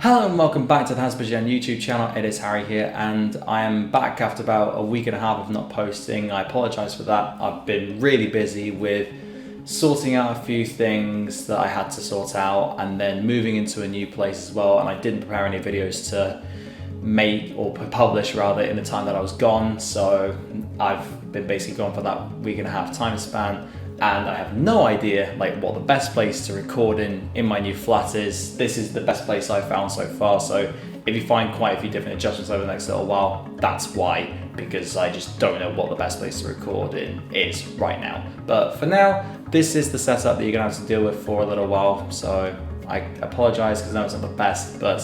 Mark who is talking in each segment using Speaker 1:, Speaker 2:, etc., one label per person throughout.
Speaker 1: Hello and welcome back to the Hazzabhajan YouTube channel. It is Harry here and I am back after about a week and a half of not posting. I apologise for that. I've been really busy with sorting out a few things that I had to sort out and then moving into a new place as well, and I didn't prepare any videos to make or publish rather in the time that I was gone, so I've been basically gone for that week and a half time span. And I have no idea what the best place to record in my new flat is. This is the best place I've found so far, so if you find quite a few different adjustments over the next little while, that's why, because I just don't know what the best place to record in is right now. But for now, this is the setup that you're gonna have to deal with for a little while, so I apologise because I know it's not the best, but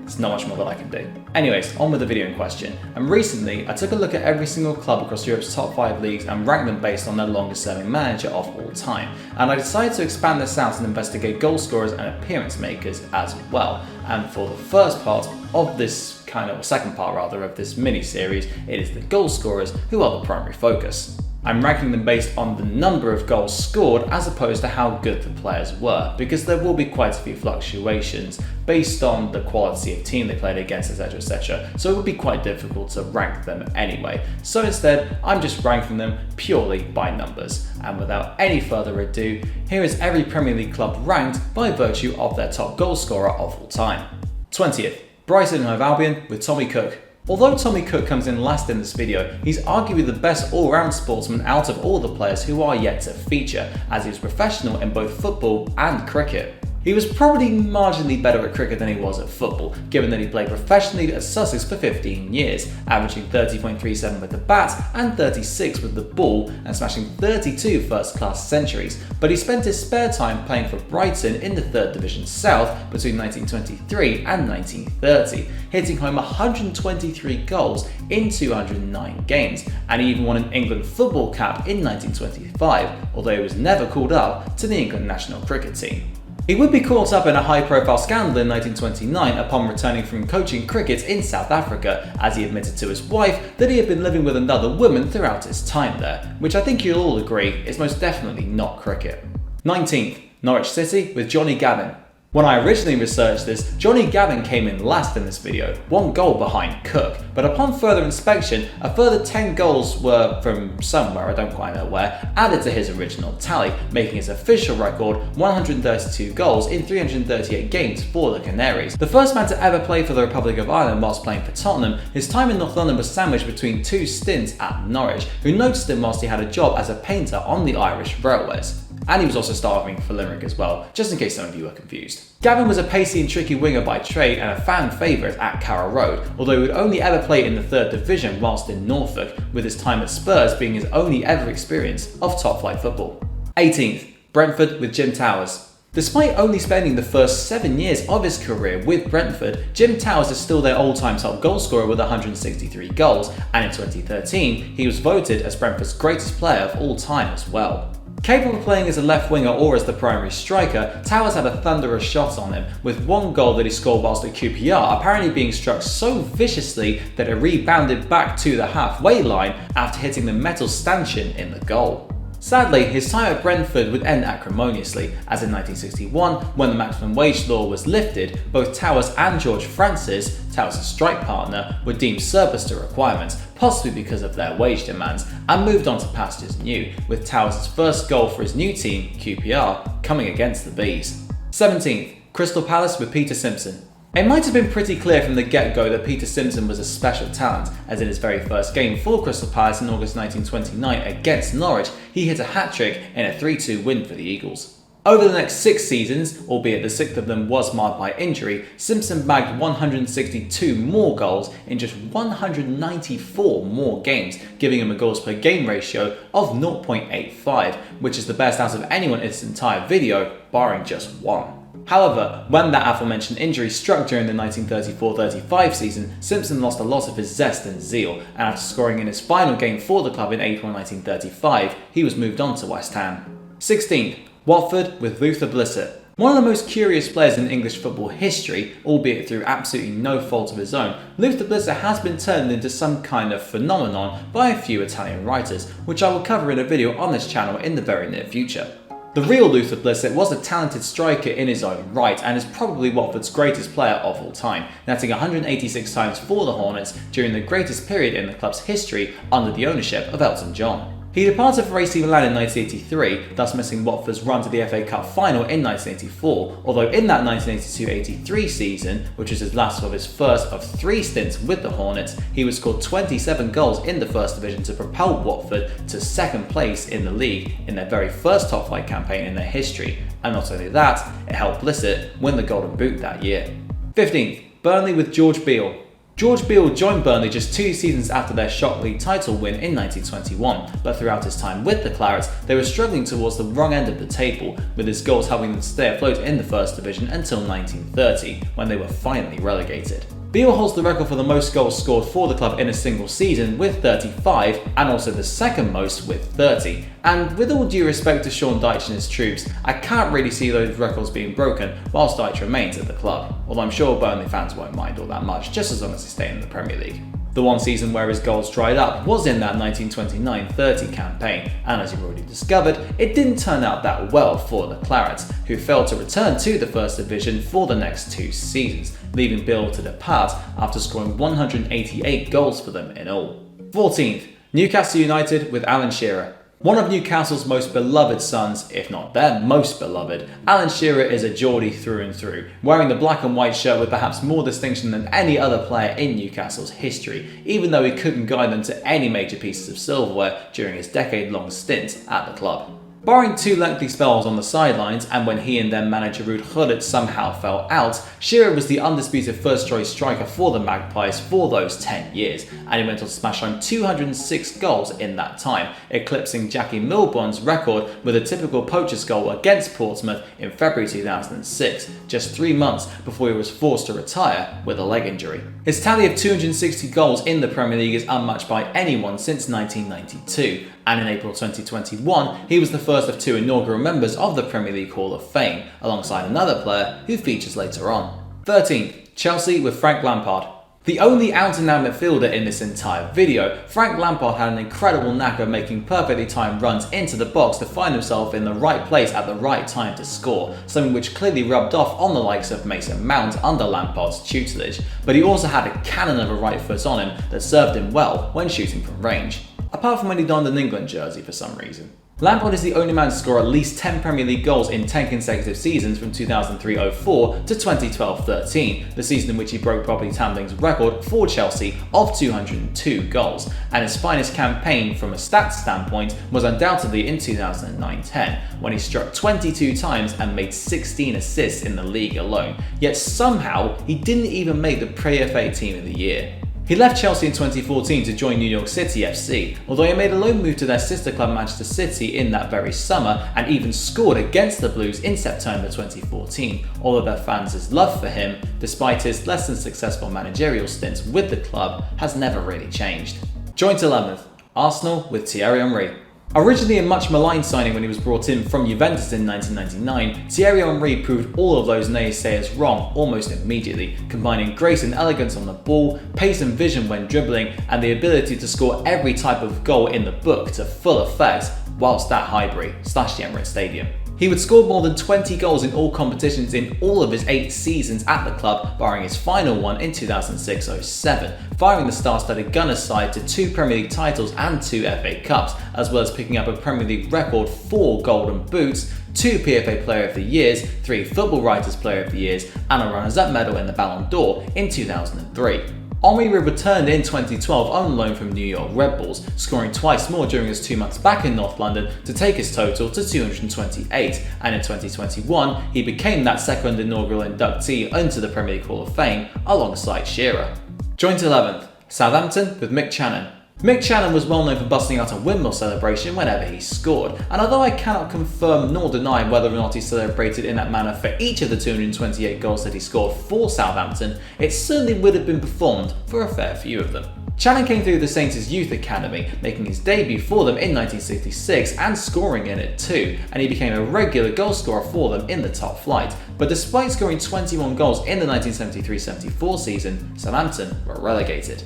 Speaker 1: there's not much more that I can do. Anyways, on with the video in question. And recently, I took a look at every single club across Europe's top 5 leagues and ranked them based on their longest serving manager of all time. And I decided to expand this out and investigate goal scorers and appearance makers as well. And for the first part of this second part rather, of this mini-series, it is the goal scorers who are the primary focus. I'm ranking them based on the number of goals scored as opposed to how good the players were, because there will be quite a few fluctuations based on the quality of team they played against, etc. So it would be quite difficult to rank them anyway. So instead, I'm just ranking them purely by numbers. And without any further ado, here is every Premier League club ranked by virtue of their top goal scorer of all time. 20th, Brighton & Hove Albion with Tommy Cook. Although Tommy Cook comes in last in this video, he's arguably the best all-round sportsman out of all the players who are yet to feature, as he was professional in both football and cricket. He was probably marginally better at cricket than he was at football, given that he played professionally at Sussex for 15 years, averaging 30.37 with the bat and 36 with the ball, and smashing 32 first-class centuries. But he spent his spare time playing for Brighton in the 3rd Division South between 1923 and 1930, hitting home 123 goals in 209 games, and he even won an England football cap in 1925, although he was never called up to the England national cricket team. He would be caught up in a high-profile scandal in 1929 upon returning from coaching cricket in South Africa, as he admitted to his wife that he had been living with another woman throughout his time there, which I think you'll all agree is most definitely not cricket. 19th, Norwich City with Johnny Gavin. When I originally researched this, Johnny Gavin came in last in this video, 1 goal behind Cook, but upon further inspection, a further 10 goals were from somewhere, I don't quite know where, added to his original tally, making his official record 132 goals in 338 games for the Canaries. The first man to ever play for the Republic of Ireland whilst playing for Tottenham, his time in North London was sandwiched between 2 stints at Norwich, who noticed him whilst he had a job as a painter on the Irish railways. And he was also starving for Limerick as well, just in case some of you were confused. Gavin was a pacey and tricky winger by trade and a fan favourite at Carrow Road, although he would only ever play in the 3rd Division whilst in Norfolk, with his time at Spurs being his only ever experience of top-flight football. 18th, Brentford with Jim Towers. Despite only spending the first 7 years of his career with Brentford, Jim Towers is still their all-time top goalscorer with 163 goals, and in 2013, he was voted as Brentford's greatest player of all time as well. Capable of playing as a left winger or as the primary striker, Towers had a thunderous shot on him, with 1 goal that he scored whilst at QPR apparently being struck so viciously that it rebounded back to the halfway line after hitting the metal stanchion in the goal. Sadly, his time at Brentford would end acrimoniously, as in 1961, when the maximum wage law was lifted, both Towers and George Francis, Towers' strike partner, were deemed surplus to requirements, possibly because of their wage demands, and moved on to pastures new, with Towers' first goal for his new team, QPR, coming against the Bees. 17th, Crystal Palace with Peter Simpson. It might have been pretty clear from the get-go that Peter Simpson was a special talent, as in his very first game for Crystal Palace in August 1929 against Norwich, he hit a hat-trick in a 3-2 win for the Eagles. Over the next 6 seasons, albeit the 6th of them was marred by injury, Simpson bagged 162 more goals in just 194 more games, giving him a goals per game ratio of 0.85, which is the best out of anyone in this entire video, barring just one. However, when that aforementioned injury struck during the 1934-35 season, Simpson lost a lot of his zest and zeal, and after scoring in his final game for the club in April 1935, he was moved on to West Ham. 16th, Watford with Luther Blissett. One of the most curious players in English football history, albeit through absolutely no fault of his own, Luther Blissett has been turned into some kind of phenomenon by a few Italian writers, which I will cover in a video on this channel in the very near future. The real Luther Blissett was a talented striker in his own right and is probably Watford's greatest player of all time, netting 186 times for the Hornets during the greatest period in the club's history under the ownership of Elton John. He departed for AC Milan in 1983, thus missing Watford's run to the FA Cup final in 1984, although in that 1982-83 season, which was his last of his first of 3 stints with the Hornets, he would score 27 goals in the First Division to propel Watford to 2nd place in the league in their very first top-flight campaign in their history, and not only that, it helped Blissett win the Golden Boot that year. 15th, Burnley with George Beale. George Beale joined Burnley just 2 seasons after their Shock League title win in 1921, but throughout his time with the Clarets, they were struggling towards the wrong end of the table, with his goals helping them stay afloat in the First Division until 1930, when they were finally relegated. Beale holds the record for the most goals scored for the club in a single season with 35, and also the second most with 30. And with all due respect to Sean Dyche and his troops, I can't really see those records being broken whilst Dyche remains at the club, although I'm sure Burnley fans won't mind all that much, just as long as they stay in the Premier League. The one season where his goals dried up was in that 1929-30 campaign, and as you've already discovered, it didn't turn out that well for the Clarets, who failed to return to the First Division for the next 2 seasons, leaving Beale to depart after scoring 188 goals for them in all. 14th, Newcastle United with Alan Shearer. One of Newcastle's most beloved sons, if not their most beloved, Alan Shearer is a Geordie through and through, wearing the black and white shirt with perhaps more distinction than any other player in Newcastle's history, even though he couldn't guide them to any major pieces of silverware during his decade-long stint at the club. Barring 2 lengthy spells on the sidelines, and when he and their manager Ruud Gullit somehow fell out, Shearer was the undisputed first-choice striker for the Magpies for those 10 years, and he went on to smash home 206 goals in that time, eclipsing Jackie Milburn's record with a typical poacher's goal against Portsmouth in February 2006, just 3 months before he was forced to retire with a leg injury. His tally of 260 goals in the Premier League is unmatched by anyone since 1992, and in April 2021, he was the first of 2 inaugural members of the Premier League Hall of Fame, alongside another player who features later on. 13th, Chelsea with Frank Lampard. The only out-and-out midfielder in this entire video, Frank Lampard had an incredible knack of making perfectly timed runs into the box to find himself in the right place at the right time to score, something which clearly rubbed off on the likes of Mason Mount under Lampard's tutelage, but he also had a cannon of a right foot on him that served him well when shooting from range, apart from when he donned an England jersey for some reason. Lampard is the only man to score at least 10 Premier League goals in 10 consecutive seasons from 2003-04 to 2012-13, the season in which he broke Bobby Tambling's record for Chelsea of 202 goals, and his finest campaign from a stats standpoint was undoubtedly in 2009-10, when he struck 22 times and made 16 assists in the league alone, yet somehow he didn't even make the Pre-FA Team of the Year. He left Chelsea in 2014 to join New York City FC, although he made a loan move to their sister club Manchester City in that very summer and even scored against the Blues in September 2014, although their fans' love for him, despite his less than successful managerial stints with the club, has never really changed. Joint 11th, Arsenal with Thierry Henry. Originally a much maligned signing when he was brought in from Juventus in 1999, Thierry Henry proved all of those naysayers wrong almost immediately, combining grace and elegance on the ball, pace and vision when dribbling, and the ability to score every type of goal in the book to full effect whilst at Highbury / the Emirates Stadium. He would score more than 20 goals in all competitions in all of his 8 seasons at the club, barring his final one in 2006-07, firing the star-studded Gunners side to 2 Premier League titles and 2 FA Cups, as well as picking up a Premier League record 4 Golden Boots, 2 PFA Player of the Years, 3 Football Writers Player of the Years, and a runners-up medal in the Ballon d'Or in 2003. Henry returned in 2012 on loan from New York Red Bulls, scoring twice more during his 2 months back in North London to take his total to 228, and in 2021 he became that second inaugural inductee into the Premier League Hall of Fame alongside Shearer. Joint 11th, Southampton with Mick Channon. Mick Channon was well known for busting out a windmill celebration whenever he scored, and although I cannot confirm nor deny whether or not he celebrated in that manner for each of the 228 goals that he scored for Southampton, it certainly would have been performed for a fair few of them. Channon came through the Saints' youth academy, making his debut for them in 1966 and scoring in it too, and he became a regular goalscorer for them in the top flight. But despite scoring 21 goals in the 1973-74 season, Southampton were relegated.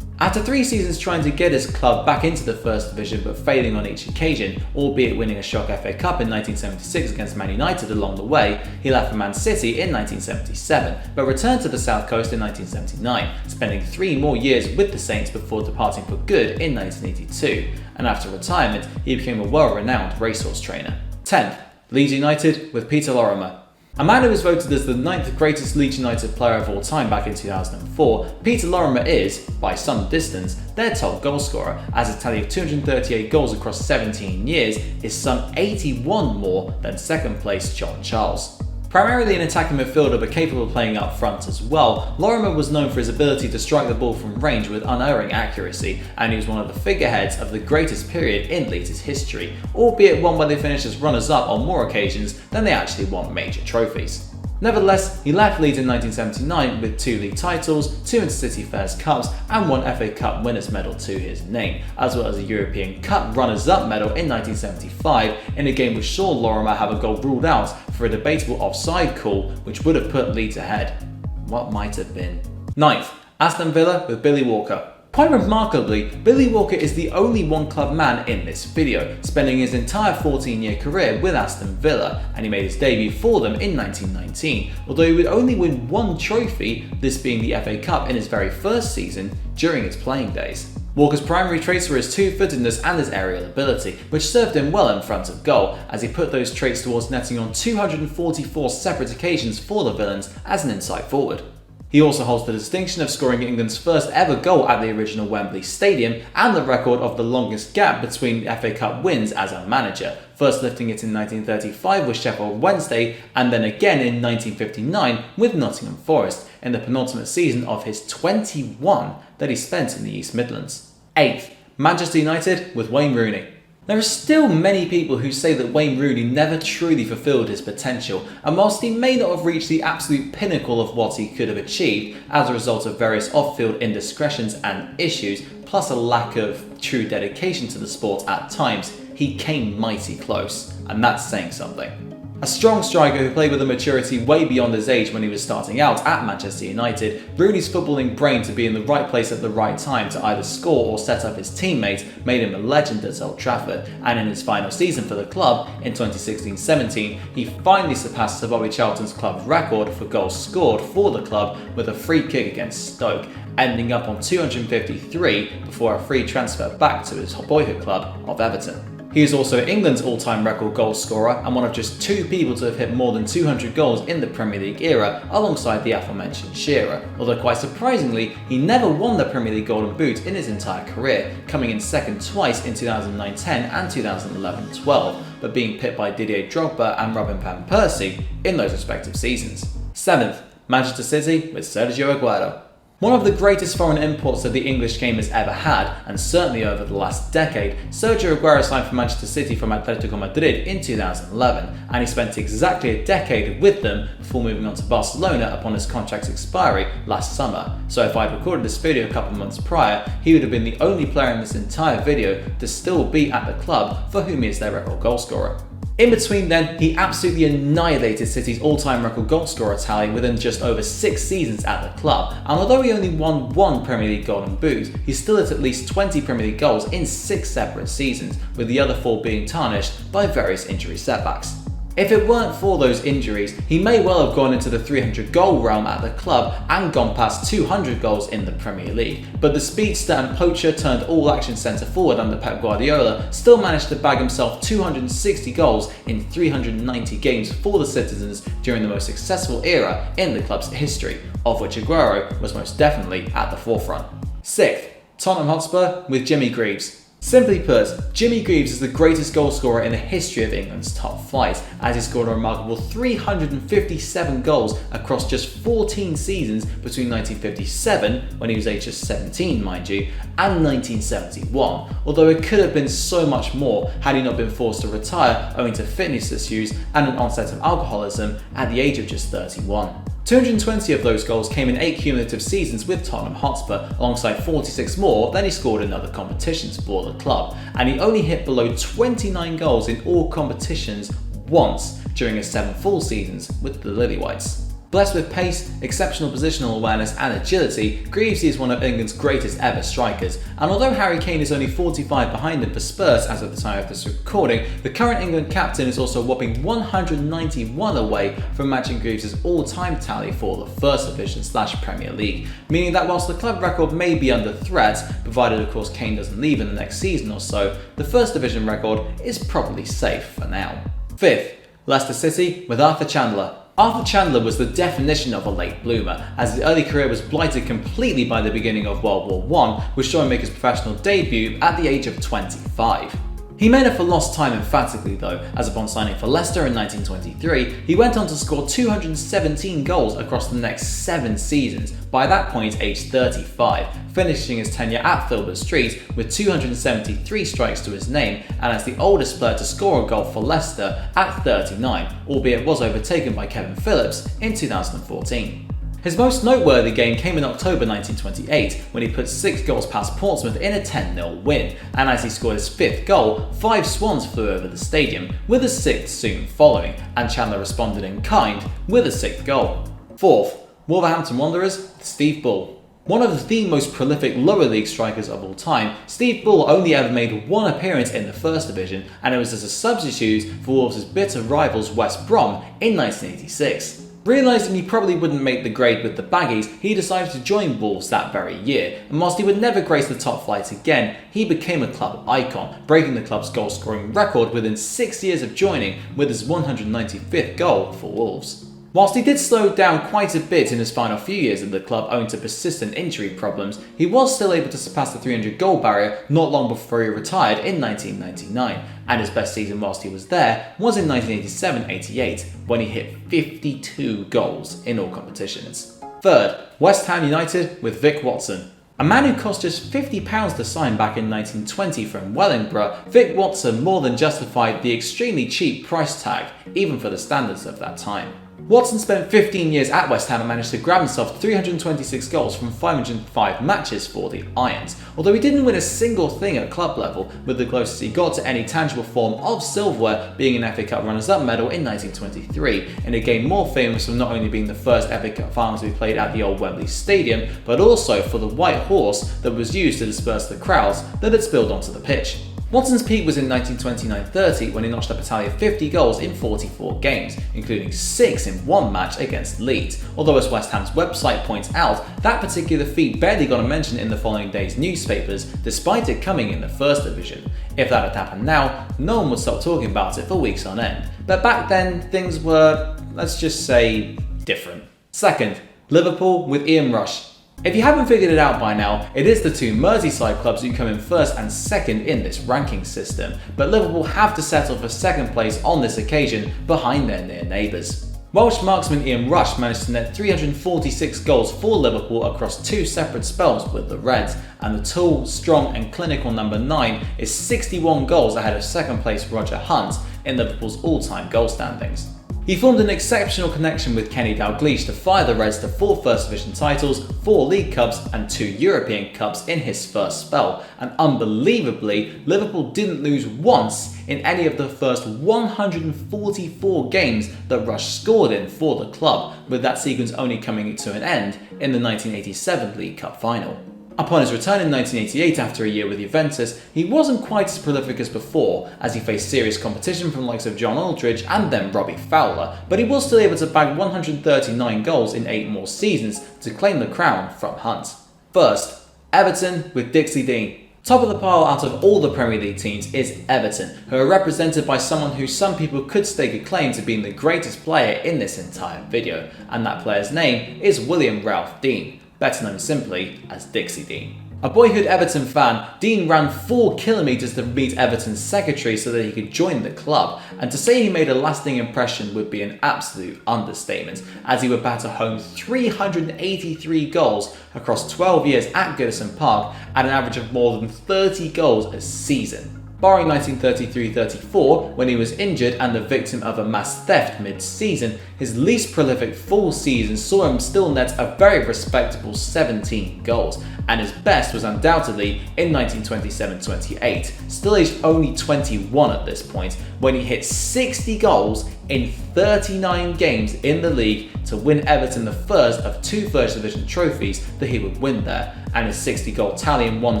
Speaker 1: After 3 seasons trying to get his club back into the First Division but failing on each occasion, albeit winning a shock FA Cup in 1976 against Man United along the way, he left for Man City in 1977, but returned to the South Coast in 1979, spending 3 more years with the Saints before departing for good in 1982, and after retirement he became a well-renowned racehorse trainer. 10th, Leeds United with Peter Lorimer. A man who was voted as the 9th greatest Leeds United player of all time back in 2004, Peter Lorimer is, by some distance, their top goalscorer, as his tally of 238 goals across 17 years is some 81 more than second place John Charles. Primarily an attacking midfielder but capable of playing up front as well, Lorimer was known for his ability to strike the ball from range with unerring accuracy, and he was one of the figureheads of the greatest period in Leeds' history, albeit one where they finished as runners-up on more occasions than they actually won major trophies. Nevertheless, he left Leeds in 1979 with 2 league titles, 2 Intercity Fairs Cups and 1 FA Cup winners medal to his name, as well as a European Cup runners-up medal in 1975 in a game which saw Lorimer have a goal ruled out for a debatable offside call which would have put Leeds ahead. What might have been? 9th, Aston Villa with Billy Walker. Quite remarkably, Billy Walker is the only one-club man in this video, spending his entire 14-year career with Aston Villa, and he made his debut for them in 1919, although he would only win 1 trophy, this being the FA Cup in his very first season, during his playing days. Walker's primary traits were his two-footedness and his aerial ability, which served him well in front of goal, as he put those traits towards netting on 244 separate occasions for the Villains as an inside forward. He also holds the distinction of scoring England's first ever goal at the original Wembley Stadium and the record of the longest gap between FA Cup wins as a manager, first lifting it in 1935 with Sheffield Wednesday and then again in 1959 with Nottingham Forest in the penultimate season of his 21 that he spent in the East Midlands. 8th, Manchester United with Wayne Rooney. There are still many people who say that Wayne Rooney never truly fulfilled his potential, and whilst he may not have reached the absolute pinnacle of what he could have achieved as a result of various off-field indiscretions and issues, plus a lack of true dedication to the sport at times, he came mighty close, and that's saying something. A strong striker who played with a maturity way beyond his age when he was starting out at Manchester United, Rooney's footballing brain to be in the right place at the right time to either score or set up his teammates made him a legend at Old Trafford, and in his final season for the club, in 2016-17, he finally surpassed Sir Bobby Charlton's club record for goals scored for the club with a free kick against Stoke, ending up on 253 before a free transfer back to his boyhood club of Everton. He is also England's all-time record goal scorer and one of just 2 people to have hit more than 200 goals in the Premier League era alongside the aforementioned Shearer, although quite surprisingly, he never won the Premier League Golden Boot in his entire career, coming in second twice in 2009-10 and 2011-12, but being pipped by Didier Drogba and Robin van Persie in those respective seasons. 7th, Manchester City with Sergio Aguero. One of the greatest foreign imports that the English game has ever had, and certainly over the last decade, Sergio Aguero signed for Manchester City from Atletico Madrid in 2011, and he spent exactly a decade with them before moving on to Barcelona upon his contract's expiry last summer. So if I'd recorded this video a couple months prior, he would have been the only player in this entire video to still be at the club for whom he is their record goalscorer. In between then, he absolutely annihilated City's all-time record goalscorer tally within just over 6 seasons at the club, and although he only won 1 Premier League Golden Boot, he still hit at least 20 Premier League goals in 6 separate seasons, with the other 4 being tarnished by various injury setbacks. If it weren't for those injuries, he may well have gone into the 300 goal realm at the club and gone past 200 goals in the Premier League, but the speedster and poacher turned all-action centre forward under Pep Guardiola still managed to bag himself 260 goals in 390 games for the citizens during the most successful era in the club's history, of which Aguero was most definitely at the forefront. 6th, Tottenham Hotspur with Jimmy Greaves. Simply put, Jimmy Greaves is the greatest goalscorer in the history of England's top flight, as he scored a remarkable 357 goals across just 14 seasons between 1957, when he was aged just 17 mind you, and 1971, although it could have been so much more had he not been forced to retire owing to fitness issues and an onset of alcoholism at the age of just 31. 220 of those goals came in 8 cumulative seasons with Tottenham Hotspur, alongside 46 more than he scored in other competitions for the club, and he only hit below 29 goals in all competitions once during his 7 full seasons with the Lily Whites. Blessed with pace, exceptional positional awareness and agility, Greavesy is one of England's greatest ever strikers, and although Harry Kane is only 45 behind him for Spurs as of the time of this recording, the current England captain is also a whopping 191 away from matching Greaves' all-time tally for the First Division / Premier League, meaning that whilst the club record may be under threat, provided of course Kane doesn't leave in the next season or so, the First Division record is probably safe for now. 5th, Leicester City with Arthur Chandler. Arthur Chandler was the definition of a late bloomer, as his early career was blighted completely by the beginning of World War I, with showing his professional debut at the age of 25. He made up for lost time emphatically though, as upon signing for Leicester in 1923, he went on to score 217 goals across the next 7 seasons, by that point aged 35, finishing his tenure at Filbert Street with 273 strikes to his name and as the oldest player to score a goal for Leicester at 39, albeit was overtaken by Kevin Phillips in 2014. His most noteworthy game came in October 1928 when he put 6 goals past Portsmouth in a 10-0 win, and as he scored his 5th goal, 5 swans flew over the stadium, with a 6th soon following, and Chandler responded in kind with a 6th goal. 4th, Wolverhampton Wanderers, Steve Bull. One of the most prolific lower league strikers of all time, Steve Bull only ever made 1 appearance in the First Division, and it was as a substitute for Wolves' bitter rivals West Brom in 1986. Realising he probably wouldn't make the grade with the Baggies, he decided to join Wolves that very year, and whilst he would never grace the top flight again, he became a club icon, breaking the club's goal scoring record within 6 years of joining with his 195th goal for Wolves. Whilst he did slow down quite a bit in his final few years at the club owing to persistent injury problems, he was still able to surpass the 300 goal barrier not long before he retired in 1999, and his best season whilst he was there was in 1987-88 when he hit 52 goals in all competitions. 3rd, West Ham United with Vic Watson. A man who cost just £50 to sign back in 1920 from Wellingborough, Vic Watson more than justified the extremely cheap price tag, even for the standards of that time. Watson spent 15 years at West Ham and managed to grab himself 326 goals from 505 matches for the Irons, although he didn't win a single thing at club level, with the closest he got to any tangible form of silverware being an FA Cup Runners-Up medal in 1923, in a game more famous for not only being the first FA Cup final to be played at the old Wembley Stadium, but also for the white horse that was used to disperse the crowds that had spilled onto the pitch. Watson's peak was in 1929-30 when he notched up a tally of 50 goals in 44 games, including 6 in one match against Leeds, although as West Ham's website points out, that particular feat barely got a mention in the following day's newspapers, despite it coming in the First Division. If that had happened now, no one would stop talking about it for weeks on end. But back then, things were, let's just say, different. 2nd, Liverpool with Ian Rush. If you haven't figured it out by now, it is the 2 Merseyside clubs who come in 1st and 2nd in this ranking system, but Liverpool have to settle for 2nd place on this occasion behind their near neighbours. Welsh marksman Ian Rush managed to net 346 goals for Liverpool across 2 separate spells with the Reds, and the tall, strong and clinical number 9 is 61 goals ahead of 2nd place Roger Hunt in Liverpool's all-time goal standings. He formed an exceptional connection with Kenny Dalglish to fire the Reds to 4 First Division titles, 4 League Cups and 2 European Cups in his first spell, and unbelievably, Liverpool didn't lose once in any of the first 144 games that Rush scored in for the club, with that sequence only coming to an end in the 1987 League Cup final. Upon his return in 1988 after a year with Juventus, he wasn't quite as prolific as before, as he faced serious competition from the likes of John Aldridge and then Robbie Fowler, but he was still able to bag 139 goals in 8 more seasons to claim the crown from Hunt. 1st, Everton with Dixie Dean. Top of the pile out of all the Premier League teams is Everton, who are represented by someone who some people could stake a claim to being the greatest player in this entire video, and that player's name is William Ralph Dean, better known simply as Dixie Dean. A boyhood Everton fan, Dean ran 4 kilometres to meet Everton's secretary so that he could join the club, and to say he made a lasting impression would be an absolute understatement, as he would batter home 383 goals across 12 years at Goodison Park at an average of more than 30 goals a season. Barring 1933-34, when he was injured and the victim of a mass theft mid-season, his least prolific full season saw him still net a very respectable 17 goals, and his best was undoubtedly in 1927-28, still aged only 21 at this point, when he hit 60 goals in 39 games in the league to win Everton the first of 2 First Division trophies that he would win there, and his 60-goal tally in one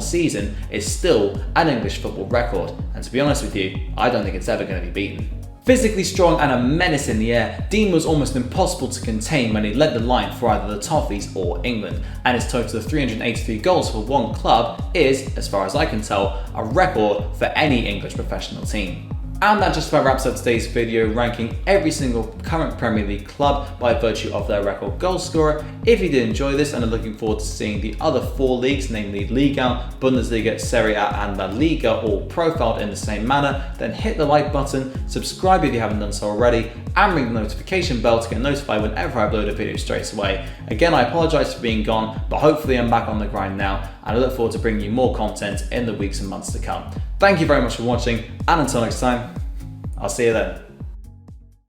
Speaker 1: season is still an English football record, and to be honest with you, I don't think it's ever going to be beaten. Physically strong and a menace in the air, Dean was almost impossible to contain when he led the line for either the Toffees or England, and his total of 383 goals for one club is, as far as I can tell, a record for any English professional team. And that just about wraps up today's video, ranking every single current Premier League club by virtue of their record goal scorer. If you did enjoy this and are looking forward to seeing the other 4 leagues, namely Liga, Bundesliga, Serie A and La Liga, all profiled in the same manner, then hit the like button, subscribe if you haven't done so already, and ring the notification bell to get notified whenever I upload a video straight away. Again, I apologise for being gone, but hopefully I'm back on the grind now, and I look forward to bringing you more content in the weeks and months to come. Thank you very much for watching, and until next time, I'll see you then.